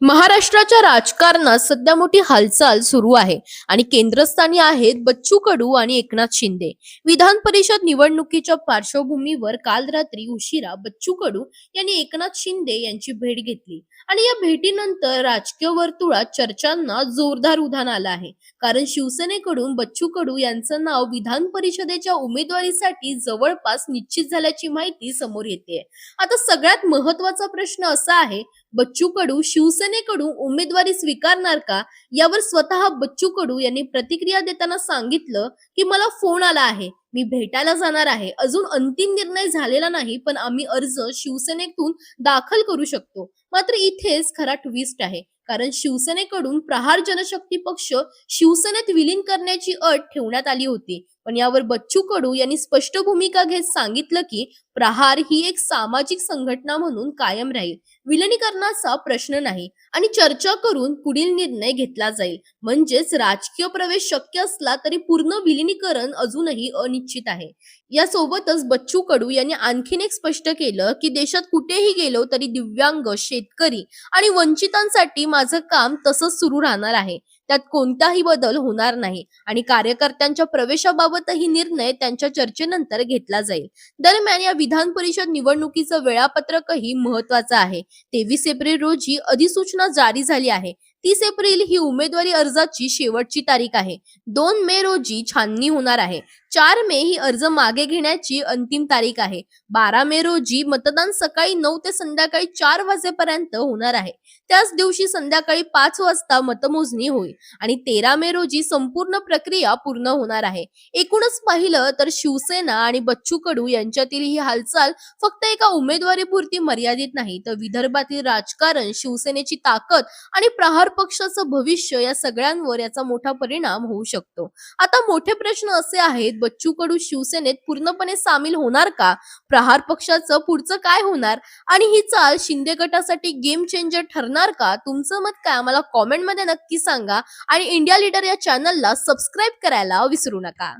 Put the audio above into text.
महाराष्ट्राच्या राजकारणात सध्या मोठी हालचाल सुरू आहे आणि केंद्रस्थानी आहेत बच्चू कडू आणि एकनाथ शिंदे. विधान परिषद निवडणुकीच्या पार्श्वभूमीवर काल रात्री उशिरा बच्चू कडू यांनी एकनाथ शिंदे यांची भेट घेतली आणि या भेटीनंतर राजकीय वर्तुळात चर्चांना जोरदार उधाण आलं आहे. कारण शिवसेनेकडून बच्चू कडू यांचं नाव विधान परिषदेच्या उमेदवारीसाठी जवळपास निश्चित झाल्याची माहिती समोर येते. आता सगळ्यात महत्त्वाचा प्रश्न असा आहे, बच्चू कडू शिवसेनेकडून उमेदवारी स्वीकारणार का? यावर स्वतः बच्चू कडू यांनी प्रतिक्रिया देताना सांगितलं की मला फोन आला आहे, मी भेटायला जाणार आहे. अजून अंतिम निर्णय झालेला नाही, पण आम्ही अर्ज शिवसेनेतून दाखल करू शकतो. मात्र इथेच खरा ट्विस्ट आहे, कारण शिवसेनेकडून प्रहार जनशक्ती पक्ष शिवसेनेत विलीन करण्याची अट ठेवण्यात आली होती. पण यावर बच्चू कडू यांनी स्पष्ट भूमिका घेत सांगितलं की प्रहार ही एक सामाजिक संघटना म्हणून कायम राहील, विलिनीकरणाचा प्रश्न नाही आणि चर्चा करून पुढील निर्णय घेतला जाईल. म्हणजेच राजकीय प्रवेश शक्य असला तरी पूर्ण विलिनीकरण अजूनही अनिश्चित आहे. यासोबतच बच्चू कडू यांनी आणखीन एक स्पष्ट केलं की देशात कुठेही गेलो तरी दिव्यांग, शेतकरी आणि वंचितांसाठी माझं काम तसंच सुरू राहणार आहे. त्यात कोणताही बदल होणार नाही आणि कार्यकर्त्यांच्या प्रवेशाबाबतही निर्णय त्यांच्या चर्चेनंतर घेतला जाईल. दरम्यान या विधान परिषद निवडणुकीचं वेळापत्रकही महत्वाचं आहे. 23 एप्रिल रोजी अधिसूचना जारी झाली आहे. 30 एप्रिल ही उमेदवारी अर्जाची शेवटची तारीख आहे. 2 मे रोजी छाननी होणार आहे. 4 मे ही अर्ज मागे घेण्याची अंतिम तारीख आहे. 12 मे रोजी मतदान सकाळी 9 ते संध्याकाळी 4 वाजेपर्यंत होणार आहे. त्याच दिवशी संध्याकाळी 5 वाजता मतमोजणी होईल आणि 13 मे रोजी संपूर्ण प्रक्रिया पूर्ण होणार आहे. एकूणच पाहिलं तर शिवसेना आणि बच्चू कडू यांच्यातील ही हालचाल फक्त एका उमेदवारीपुरती मर्यादित नाही, तर विदर्भातील राजकारण, शिवसेनेची ताकद आणि प्रहार पक्षाचं भविष्य या सगळ्यांवर याचा मोठा परिणाम होऊ शकतो. आता मोठे प्रश्न असे आहेत, बच्चू कडू शिवसेनेत पूर्णपणे सामील होणार का? प्रहार पक्षाचं पुढचं काय होणार? आणि ही चाल शिंदे गटासाठी गेम चेंजर ठरणार का? तुमचं मत काय? आम्हाला कॉमेंटमध्ये नक्की सांगा आणि इंडिया लीडर या चॅनलला सबस्क्राईब करायला विसरू नका.